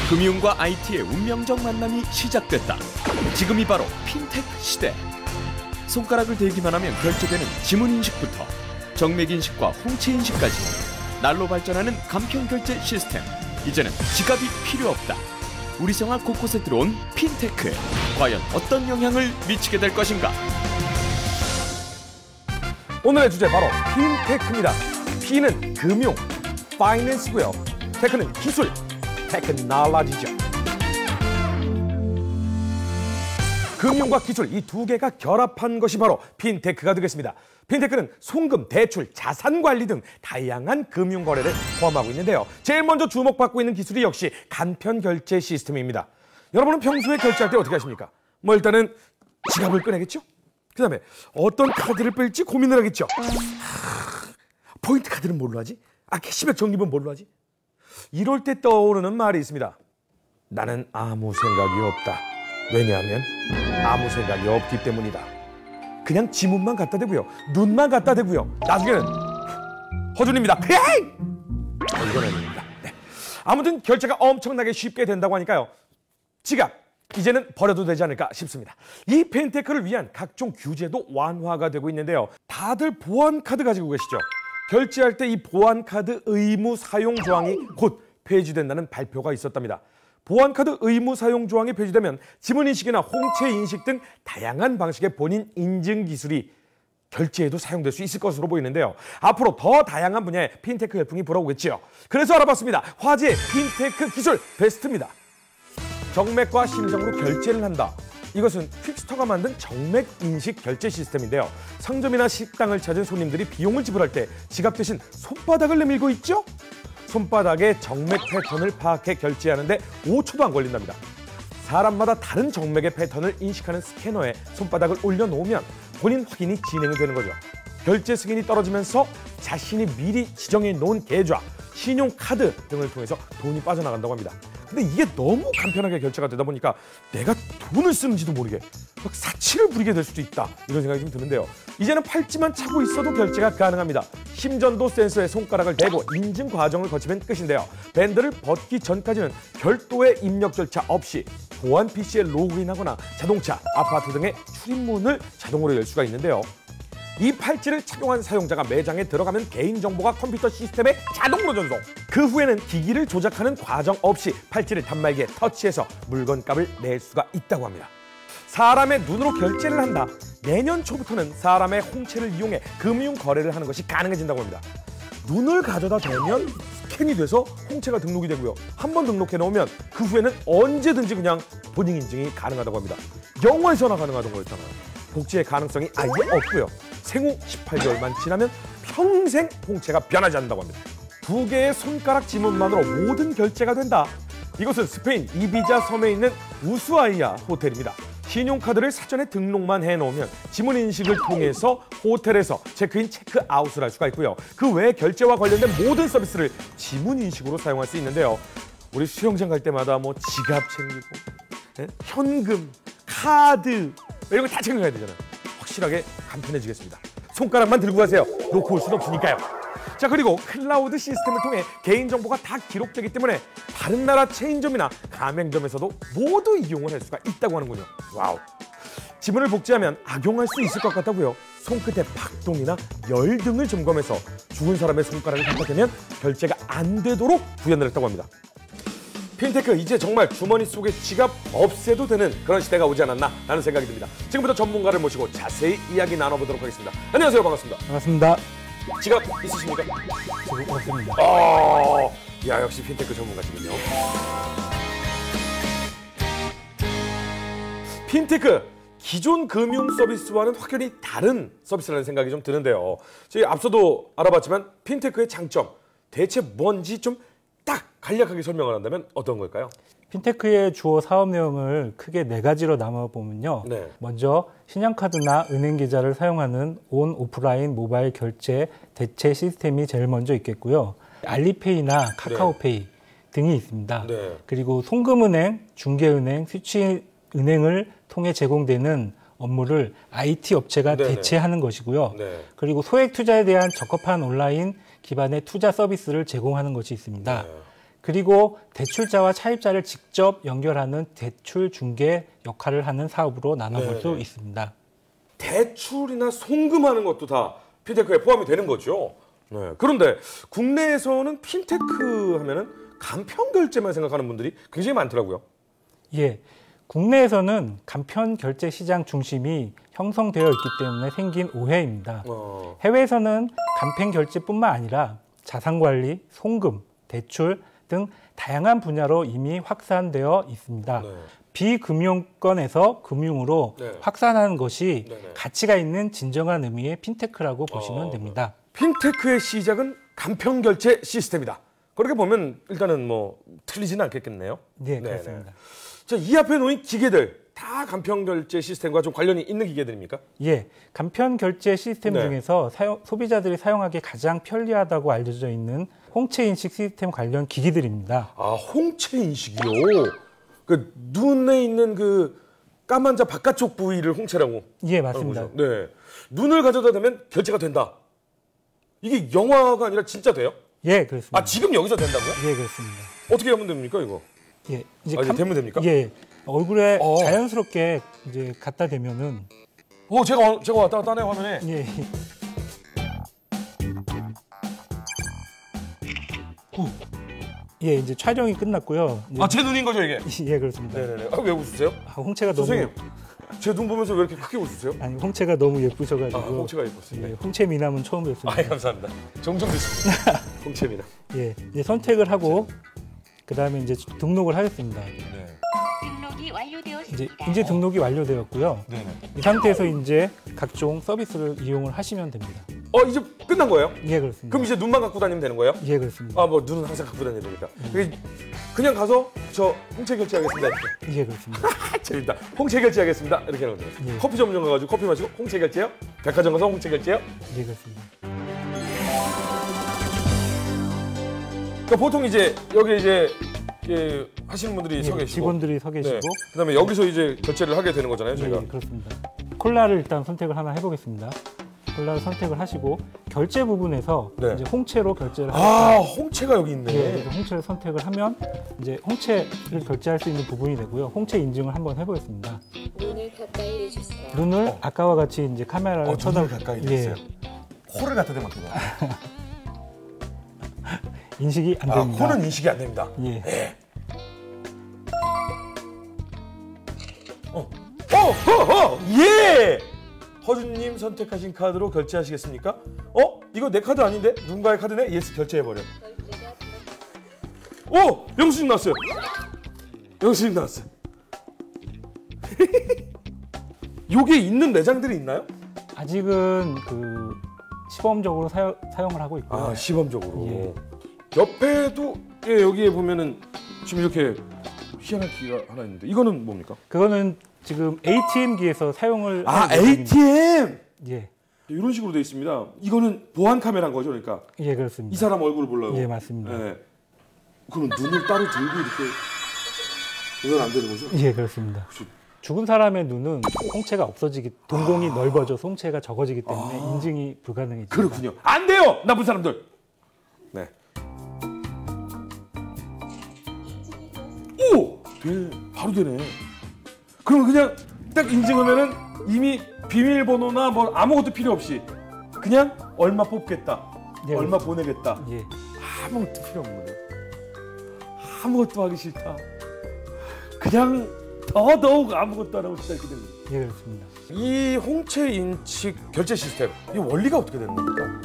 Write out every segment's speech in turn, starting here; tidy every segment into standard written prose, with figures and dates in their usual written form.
금융과 IT의 운명적 만남이 시작됐다. 지금이 바로 핀테크 시대. 손가락을 대기만 하면 결제되는 지문인식부터 정맥인식과 홍채인식까지 날로 발전하는 간편결제 시스템. 이제는 지갑이 필요 없다. 우리 생활 곳곳에 들어온 핀테크. 과연 어떤 영향을 미치게 될 것인가? 오늘의 주제 바로 핀테크입니다. P는 금융, 파이낸스고요. 테크는 기술, 테크놀로지죠. 금융과 기술 이 두 개가 결합한 것이 바로 핀테크가 되겠습니다. 핀테크는 송금, 대출, 자산 관리 등 다양한 금융 거래를 포함하고 있는데요. 제일 먼저 주목받고 있는 기술이 역시 간편 결제 시스템입니다. 여러분은 평소에 결제할 때 어떻게 하십니까? 뭐 일단은 지갑을 꺼내겠죠? 그 다음에 어떤 카드를 뺄지 고민을 하겠죠? 포인트 카드는 뭘로 하지? 캐시백 적립은 뭘로 하지? 이럴 때 떠오르는 말이 있습니다. 나는 아무 생각이 없다. 왜냐하면 아무 생각이 없기 때문이다. 그냥 지문만 갖다 대고요. 눈만 갖다 대고요. 나중에는 허준입니다. 이건 아닙니다. 네. 아무튼 결제가 엄청나게 쉽게 된다고 하니까요. 지갑 이제는 버려도 되지 않을까 싶습니다. 이 핀테크를 위한 각종 규제도 완화가 되고 있는데요. 다들 보안카드 가지고 계시죠? 결제할 때 이 보안카드 의무 사용 조항이 곧 폐지된다는 발표가 있었답니다. 보안카드 의무 사용 조항이 폐지되면 지문인식이나 홍채인식 등 다양한 방식의 본인 인증 기술이 결제에도 사용될 수 있을 것으로 보이는데요. 앞으로 더 다양한 분야의 핀테크 열풍이 불어오겠지요. 그래서 알아봤습니다. 화제의 핀테크 기술 베스트입니다. 정맥과 심정으로 결제를 한다. 이것은 퀵스터가 만든 정맥 인식 결제 시스템인데요. 상점이나 식당을 찾은 손님들이 비용을 지불할 때 지갑 대신 손바닥을 내밀고 있죠? 손바닥의 정맥 패턴을 파악해 결제하는데 5초도 안 걸린답니다. 사람마다 다른 정맥의 패턴을 인식하는 스캐너에 손바닥을 올려놓으면 본인 확인이 진행이 되는 거죠. 결제 승인이 떨어지면서 자신이 미리 지정해 놓은 계좌, 신용카드 등을 통해서 돈이 빠져나간다고 합니다. 근데 이게 너무 간편하게 결제가 되다 보니까 내가 돈을 쓰는지도 모르게 막 사치를 부리게 될 수도 있다. 이런 생각이 좀 드는데요. 이제는 팔찌만 차고 있어도 결제가 가능합니다. 심전도 센서에 손가락을 대고 인증 과정을 거치면 끝인데요. 밴드를 벗기 전까지는 별도의 입력 절차 없이 보안 PC에 로그인하거나 자동차, 아파트 등의 출입문을 자동으로 열 수가 있는데요. 이 팔찌를 착용한 사용자가 매장에 들어가면 개인정보가 컴퓨터 시스템에 자동으로 전송. 그 후에는 기기를 조작하는 과정 없이 팔찌를 단말기에 터치해서 물건값을 낼 수가 있다고 합니다. 사람의 눈으로 결제를 한다. 내년 초부터는 사람의 홍채를 이용해 금융 거래를 하는 것이 가능해진다고 합니다. 눈을 가져다 대면 스캔이 돼서 홍채가 등록이 되고요. 한번 등록해 놓으면 그 후에는 언제든지 그냥 본인 인증이 가능하다고 합니다. 영화에서나 가능하던 거였잖아요. 복제의 가능성이 아예 없고요. 생후 18개월만 지나면 평생 홍채가 변하지 않는다고 합니다. 2개의 손가락 지문만으로 모든 결제가 된다. 이곳은 스페인 이비자 섬에 있는 우수아이아 호텔입니다. 신용카드를 사전에 등록만 해놓으면 지문인식을 통해서 호텔에서 체크인, 체크아웃을 할 수가 있고요. 그 외에 결제와 관련된 모든 서비스를 지문인식으로 사용할 수 있는데요. 우리 수영장 갈 때마다 뭐 지갑 챙기고 현금, 카드 이런 거 다 챙겨가야 되잖아요. 확실하게 간편해지겠습니다. 손가락만 들고 가세요. 놓고 올 수는 없으니까요. 자, 그리고 클라우드 시스템을 통해 개인정보가 다 기록되기 때문에 다른 나라 체인점이나 가맹점에서도 모두 이용을 할 수가 있다고 하는군요. 와우. 지문을 복제하면 악용할 수 있을 것 같다고요. 손끝의 박동이나 열 등을 점검해서 죽은 사람의 손가락을 갖다 대면 결제가 안 되도록 구현을 했다고 합니다. 핀테크 이제 정말 주머니 속에 지갑 없애도 되는 그런 시대가 오지 않았나 라는 생각이 듭니다. 지금부터 전문가를 모시고 자세히 이야기 나눠보도록 하겠습니다. 안녕하세요. 반갑습니다. 반갑습니다. 지갑 있으십니까? 저도 없습니다. 야, 역시 핀테크 전문가시군요. 핀테크 기존 금융 서비스와는 확연히 다른 서비스라는 생각이 좀 드는데요. 저희 앞서도 알아봤지만 핀테크의 장점 대체 뭔지 좀 딱 간략하게 설명을 한다면 어떤 걸까요? 핀테크의 주요 사업 내용을 크게 4가지로 나눠보면요. 네. 먼저 신용카드나 은행 계좌를 사용하는 온 오프라인 모바일 결제 대체 시스템이 제일 먼저 있겠고요. 알리페이나 카카오페이 등이 있습니다. 네. 그리고 송금은행, 중개은행, 스위치은행을 통해 제공되는 업무를 IT 업체가 대체하는 것이고요. 그리고 소액 투자에 대한 적합한 온라인 기반의 투자 서비스를 제공하는 것이 있습니다. 그리고 대출자와 차입자를 직접 연결하는 대출 중개 역할을 하는 사업으로 나눠볼 수 있습니다. 대출이나 송금하는 것도 다 핀테크에 포함이 되는 거죠. 네. 그런데 국내에서는 핀테크 하면은 간편 결제만 생각하는 분들이 굉장히 많더라고요. 예, 국내에서는 간편 결제 시장 중심이 형성되어 있기 때문에 생긴 오해입니다. 해외에서는 간편 결제뿐만 아니라 자산 관리, 송금, 대출 등 다양한 분야로 이미 확산되어 있습니다. 네. 비금융권에서 금융으로 네. 확산하는 것이 네네. 가치가 있는 진정한 의미의 핀테크라고 보시면 됩니다. 핀테크의 시작은 간편 결제 시스템이다. 그렇게 보면 일단은 뭐 틀리지는 않겠네요. 네, 그렇습니다. 자, 이 앞에 놓인 기계들 다 간편 결제 시스템과 좀 관련이 있는 기계들입니까? 예, 간편 결제 시스템 네. 중에서 소비자들이 사용하기 가장 편리하다고 알려져 있는 홍채 인식 시스템 관련 기기들입니다. 아, 홍채 인식이요. 그 눈에 있는 그 까만 자 바깥쪽 부위를 홍채라고. 예, 맞습니다. 하는 거죠. 네. 눈을 가져다 대면 결제가 된다. 이게 영화가 아니라 진짜 돼요? 예, 그렇습니다. 아, 지금 여기서 된다고요? 예, 그렇습니다. 어떻게 하면 됩니까, 이거? 예, 이제 이제 되면 됩니까? 예, 얼굴에 어. 자연스럽게 이제 갖다 대면은 제가 왔다 갔다 하네요, 화면에. 예, 예, 이제 촬영이 끝났고요. 이제, 아, 제 눈인 거죠, 이게? 예, 그렇습니다. 네네네. 아, 왜 웃으세요? 홍채가 너무 선생님, 제 눈 보면서 왜 이렇게 크게 웃으세요? 아니 홍채가 너무 예쁘셔가지고 아, 홍채가 예뻤습니다. 예, 홍채 미남은 처음 뵀습니다. 아, 감사합니다. 종종 듣습니다. 홍채입니다. 예, 이제 선택을 하고 그 다음에 이제 등록을 하겠습니다. 네. 등록이 완료되었습니다. 이제 등록이 완료되었고요. 네네. 이 상태에서 이제 각종 서비스를 이용을 하시면 됩니다. 이제 끝난 거예요? 예, 그렇습니다. 그럼 이제 눈만 갖고 다니면 되는 거예요? 예, 그렇습니다. 아, 뭐 눈은 항상 갖고 다녀야 되니까. 그냥 가서 저 홍채 결제하겠습니다. 이렇게. 예, 그렇습니다. 재밌다. 홍채 결제하겠습니다. 이렇게 하는 거죠. 예. 커피 전문점 가가지고 커피 마시고 홍채 결제요? 백화점 가서 홍채 결제요? 예, 그렇습니다. 그러니까 보통 이제 여기 이제 하시는 분들이 서 예, 계시고 직원들이 서 계시고 그다음에 여기서 이제 결제를 하게 되는 거잖아요, 예, 저희가. 예, 그렇습니다. 콜라를 일단 선택을 하나 해보겠습니다. 콜라를 선택을 하시고 결제 부분에서 네. 이제 홍채로 결제를 아, 하겠습니다. 홍채가 여기 있네. 예, 그래서 홍채를 선택을 하면 이제 홍채를 결제할 수 있는 부분이 되고요. 홍채 인증을 한번 해보겠습니다. 눈을 가까이 내주세요. 눈을 아까와 같이 이제 카메라를 눈을 가까이 댔어요. 코를 갖다 대면 어떡해요? 인식이 안 됩니다. 코는 인식이 안 됩니다. 예. 예! 허준님 선택하신 카드로 결제하시겠습니까? 이거 내 카드 아닌데? 누군가의 카드네? 예스, 결제해버려. 영수증 나왔어요. 영수증 나왔어요. 요게 있는 매장들이 있나요? 아직은 그 시범적으로 사용을 하고 있고요. 아, 시범적으로. 예. 옆에도 여기에 보면은 지금 이렇게 희한한 기가 하나 있는데 이거는 뭡니까? 그거는 지금 ATM기에서 사용을 아, 하는 예정입니다. ATM! 예, 이런 식으로 되어 있습니다. 이거는 보안 카메라인 거죠, 그러니까. 예, 그렇습니다. 이 사람 얼굴을 보려고. 예, 맞습니다. 예. 그럼 눈을 따로 들고 이렇게 이건 안 되는 거죠? 예, 그렇습니다. 그렇죠. 죽은 사람의 눈은 홍채가 없어지기, 동공이 넓어져서 홍채가 적어지기 때문에 인증이 불가능해집니다. 그렇군요. 안 돼요, 나쁜 사람들. 네. 오, 바로 되네. 그럼 그냥 딱 인증하면은 이미 비밀번호나 뭐 아무것도 필요 없이 그냥 얼마 뽑겠다, 예, 얼마 그렇습니다. 보내겠다. 예, 아무것도 필요 없는 거예요. 아무것도 하기 싫다. 그냥 더더욱 아무것도 안 하고 싶다 이렇게 됩니다. 예, 그렇습니다. 이 홍채 인식 결제 시스템, 이 원리가 어떻게 되는 겁니까?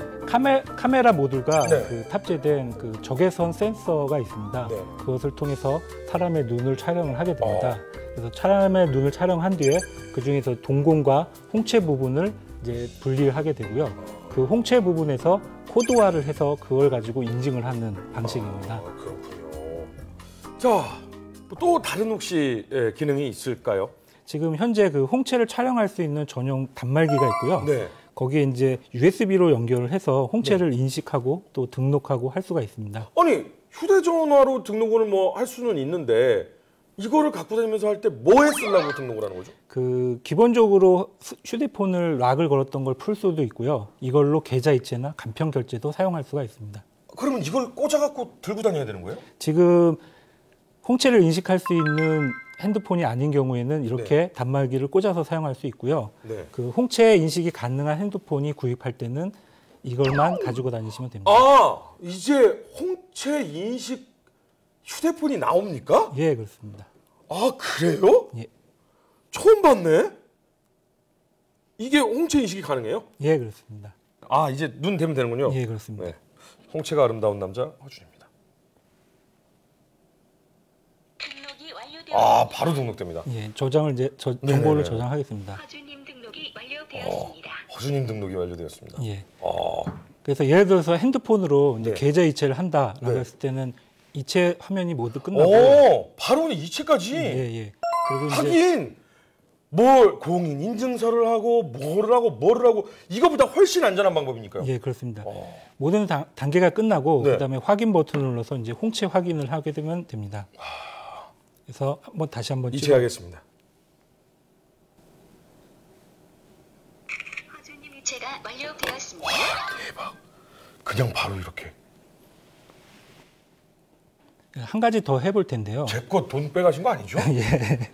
카메라 모듈과 네. 그 탑재된 그 적외선 센서가 있습니다. 네. 그것을 통해서 사람의 눈을 촬영을 하게 됩니다. 그래서 사람의 눈을 촬영한 뒤에 그 중에서 동공과 홍채 부분을 이제 분리를 하게 되고요. 그 홍채 부분에서 코드화를 해서 그걸 가지고 인증을 하는 방식입니다. 그렇군요. 자, 또 다른 혹시 기능이 있을까요? 지금 현재 그 홍채를 촬영할 수 있는 전용 단말기가 있고요. 네. 거기에 이제 USB로 연결을 해서 홍채를 인식하고 또 등록하고 할 수가 있습니다. 아니, 휴대전화로 등록을 뭐 할 수는 있는데 이거를 갖고 다니면서 할 때 뭐에 쓰려고 등록을 하는 거죠? 그 기본적으로 휴대폰을 락을 걸었던 걸 풀 수도 있고요. 이걸로 계좌이체나 간편 결제도 사용할 수가 있습니다. 그러면 이걸 꽂아갖고 들고 다녀야 되는 거예요? 지금 홍채를 인식할 수 있는 핸드폰이 아닌 경우에는 이렇게 단말기를 꽂아서 사용할 수 있고요. 그 홍채 인식이 가능한 핸드폰이 구입할 때는 이걸만 가지고 다니시면 됩니다. 아, 이제 홍채 인식 휴대폰이 나옵니까? 예, 그렇습니다. 아, 그래요? 예. 처음 봤네? 이게 홍채 인식이 가능해요? 예, 그렇습니다. 아, 이제 눈 대면 되는군요. 예, 그렇습니다. 네. 홍채가 아름다운 남자 허준입니다. 등록이 완료되었습니다. 아, 바로 등록됩니다. 예, 저장을 이제 정보를 네네네. 저장하겠습니다. 허주님 등록이 완료되었습니다. 허준님 등록이 완료되었습니다. 예. 아, 그래서 예를 들어서 핸드폰으로 이제 네. 계좌 이체를 한다라고 네. 했을 때는 이체 화면이 모두 끝나고 오, 바로 이체까지. 예, 예. 그리고 이제 하긴 뭘 공인 인증서를 하고 뭐를 하고 이거보다 훨씬 안전한 방법이니까요. 예, 그렇습니다. 모든 단계가 끝나고 네. 그다음에 확인 버튼을 눌러서 이제 홍채 확인을 하게 되면 됩니다. 그래서 다시 한번 이체하겠습니다. 허주님 이체가 완료되었습니다. 대박. 그냥 바로 이렇게. 한 가지 더 해볼 텐데요. 제 거 돈 빼가신 거 아니죠? 예.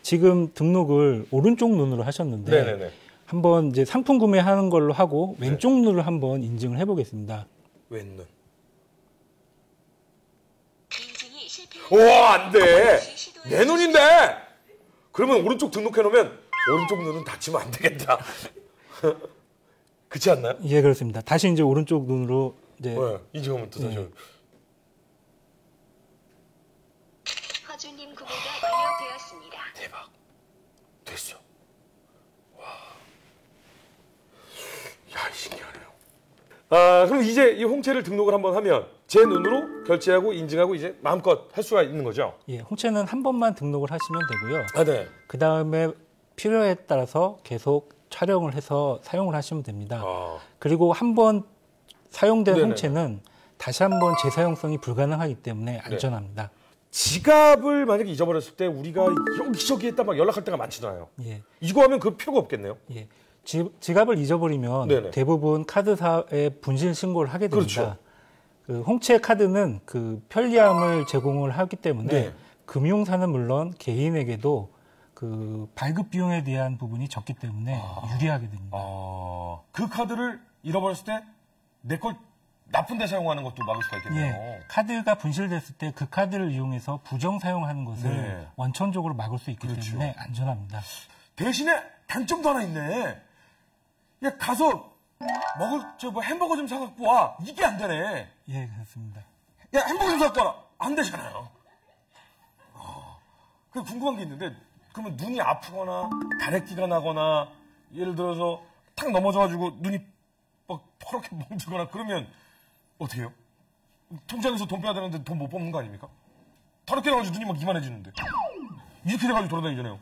지금 등록을 오른쪽 눈으로 하셨는데 네네네. 한번 이제 상품 구매하는 걸로 하고 왼쪽 눈으로 한번 인증을 해보겠습니다. 왼눈. 인증이 실패. 우와, 안 돼. 내 눈인데. 그러면 오른쪽 등록해놓으면 오른쪽 눈은 다치면 안 되겠다. 그렇지 않나요? 예, 그렇습니다. 다시 이제 오른쪽 눈으로 이제 네, 인증하면 또 다시. 네. 허주님 구매가 완료되었습니다. 대박. 됐어. 와. 야, 신기하네요. 아, 그럼 이제 이 홍채를 등록을 한번 하면 제 눈으로 결제하고 인증하고 이제 마음껏 할 수가 있는 거죠? 예, 홍채는 한 번만 등록을 하시면 되고요. 아, 네. 그 다음에 필요에 따라서 계속 촬영을 해서 사용을 하시면 됩니다. 아, 그리고 한 번 사용된 네네. 홍채는 다시 한번 재사용성이 불가능하기 때문에 안전합니다. 지갑을 만약에 잊어버렸을 때 우리가 여기저기 했다 막 연락할 때가 많잖아요. 예, 이거 하면 그 필요가 없겠네요. 예. 지갑을 잊어버리면 네네. 대부분 카드사에 분실 신고를 하게 됩니다. 그렇죠. 그 홍채 카드는 그 편리함을 제공을 하기 때문에 네. 금융사는 물론 개인에게도 그 발급 비용에 대한 부분이 적기 때문에 유리하게 됩니다. 아, 그 카드를 잃어버렸을 때 내 걸 나쁜 데 사용하는 것도 막을 수가 있겠네요. 예, 카드가 분실됐을 때 그 카드를 이용해서 부정 사용하는 것을 네. 원천적으로 막을 수 있기 그렇죠. 때문에 안전합니다. 대신에 단점도 하나 있네. 야, 가서 뭐 햄버거 좀 사갖고 와. 이게 안 되네. 예, 그렇습니다. 야, 햄버거 좀 사갖고 와라. 안 되잖아요. 그 궁금한 게 있는데, 그러면 눈이 아프거나 다래끼가 나거나 예를 들어서 탁 넘어져가지고 눈이 막 퍼렇게 멍들거나 그러면 어떻게 해요? 통장에서 돈 빼야 되는데 돈 못 뽑는 거 아닙니까? 다래끼 나가지고 눈이 막 이만해지는데. 이렇게 돼가지고 돌아다니잖아요.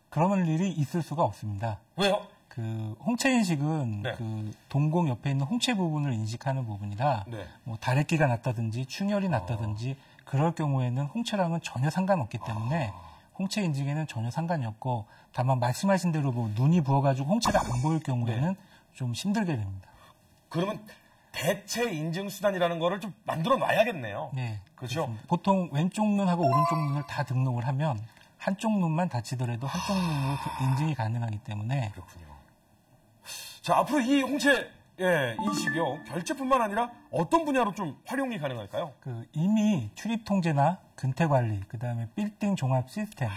그런 일이 있을 수가 없습니다. 왜요? 그 홍채 인식은 네. 그 동공 옆에 있는 홍채 부분을 인식하는 부분이라 네. 뭐 다래끼가 났다든지 충혈이 났다든지 그럴 경우에는 홍채랑은 전혀 상관없기 때문에 홍채 인증에는 전혀 상관이 없고 다만 말씀하신 대로 뭐 눈이 부어가지고 홍채가 안 보일 경우에는 좀 힘들게 됩니다. 그러면 대체 인증 수단이라는 거를 좀 만들어 놔야겠네요. 네, 그렇죠? 그렇습니다. 보통 왼쪽 눈하고 오른쪽 눈을 다 등록을 하면 한쪽 눈만 다치더라도 한쪽 눈으로 인증이 가능하기 때문에 그렇군요. 자, 앞으로 이 홍채 인식이요. 결제뿐만 아니라 어떤 분야로 좀 활용이 가능할까요? 그 이미 출입 통제나 근태 관리, 그다음에 빌딩 종합 시스템,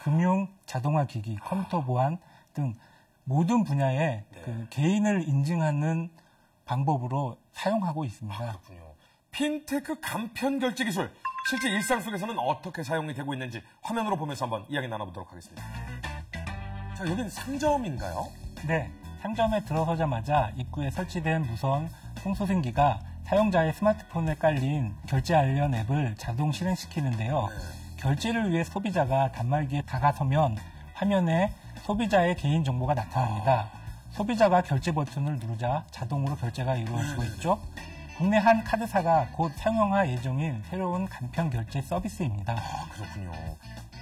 금융 자동화 기기, 컴퓨터 보안 등 모든 분야에 그 개인을 인증하는 방법으로 사용하고 있습니다. 그렇군요. 핀테크 간편 결제 기술, 실제 일상 속에서는 어떻게 사용이 되고 있는지 화면으로 보면서 한번 이야기 나눠보도록 하겠습니다. 자, 여긴 상점인가요? 네, 상점에 들어서자마자 입구에 설치된 무선 송소생기가 사용자의 스마트폰에 깔린 결제 관련 앱을 자동 실행시키는데요. 결제를 위해 소비자가 단말기에 다가서면 화면에 소비자의 개인 정보가 나타납니다. 소비자가 결제 버튼을 누르자 자동으로 결제가 이루어지고 있죠. 국내 한 카드사가 곧 상용화 예정인 새로운 간편 결제 서비스입니다. 아, 그렇군요.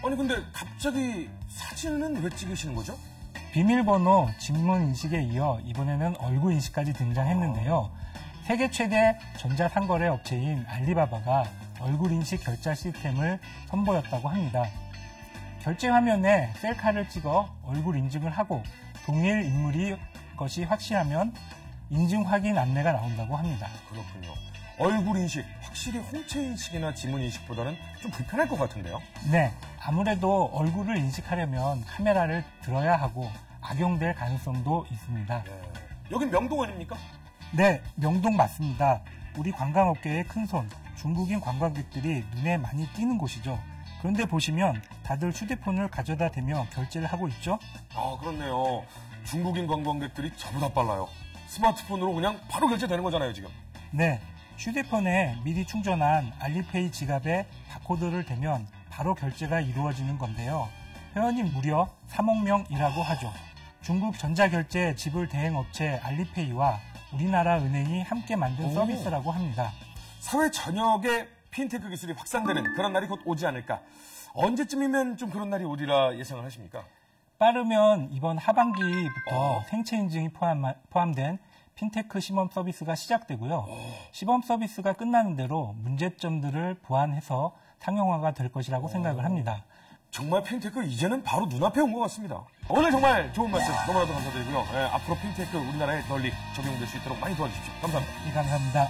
아니, 근데 갑자기 사진은 왜 찍으시는 거죠? 비밀번호, 진문 인식에 이어 이번에는 얼굴 인식까지 등장했는데요. 세계 최대 전자상거래 업체인 알리바바가 얼굴 인식 결제 시스템을 선보였다고 합니다. 결제 화면에 셀카를 찍어 얼굴 인증을 하고 동일 인물이 것이 확실하면 인증 확인 안내가 나온다고 합니다. 그렇군요. 얼굴 인식, 확실히 홍채 인식이나 지문 인식보다는 좀 불편할 것 같은데요? 네, 아무래도 얼굴을 인식하려면 카메라를 들어야 하고 악용될 가능성도 있습니다. 여긴 명동 아닙니까? 네, 명동 맞습니다. 우리 관광업계의 큰손, 중국인 관광객들이 눈에 많이 띄는 곳이죠. 그런데 보시면 다들 휴대폰을 가져다 대며 결제를 하고 있죠? 아, 그렇네요. 중국인 관광객들이 저보다 빨라요. 스마트폰으로 그냥 바로 결제되는 거잖아요, 지금. 네, 휴대폰에 미리 충전한 알리페이 지갑에 바코드를 대면 바로 결제가 이루어지는 건데요. 회원이 무려 3억 명이라고 하죠. 중국 전자결제 지불 대행업체 알리페이와 우리나라 은행이 함께 만든 서비스라고 합니다. 사회 전역에 핀테크 기술이 확산되는 그런 날이 곧 오지 않을까. 언제쯤이면 좀 그런 날이 오리라 예상을 하십니까? 빠르면 이번 하반기부터 생체 인증이 포함된 핀테크 시범 서비스가 시작되고요. 시범 서비스가 끝나는 대로 문제점들을 보완해서 상용화가 될 것이라고 생각을 합니다. 정말 핀테크 이제는 바로 눈앞에 온 것 같습니다. 오늘 정말 좋은 말씀 너무나도 감사드리고요. 앞으로 핀테크 우리나라에 널리 적용될 수 있도록 많이 도와주십시오. 감사합니다. 네, 감사합니다.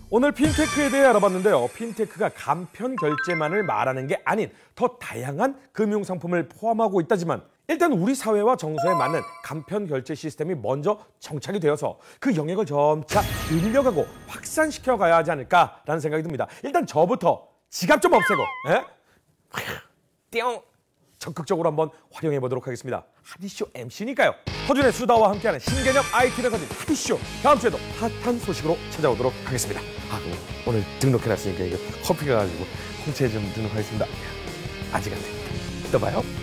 오늘 핀테크에 대해 알아봤는데요. 핀테크가 간편 결제만을 말하는 게 아닌 더 다양한 금융상품을 포함하고 있다지만 일단 우리 사회와 정서에 맞는 간편 결제 시스템이 먼저 정착이 되어서 그 영역을 점차 늘려가고 확산시켜 가야 하지 않을까라는 생각이 듭니다. 일단 저부터 지갑 좀 없애고 띵! 적극적으로 한번 활용해 보도록 하겠습니다. 하디쇼 MC니까요. 허준의 수다와 함께하는 신개념 IT를 가진 하디쇼. 다음 주에도 핫한 소식으로 찾아오도록 하겠습니다. 오늘 등록해놨으니까 이거 커피 가가지고 홍채 좀 등록하겠습니다. 아직 안 됩니다. 또 봐요.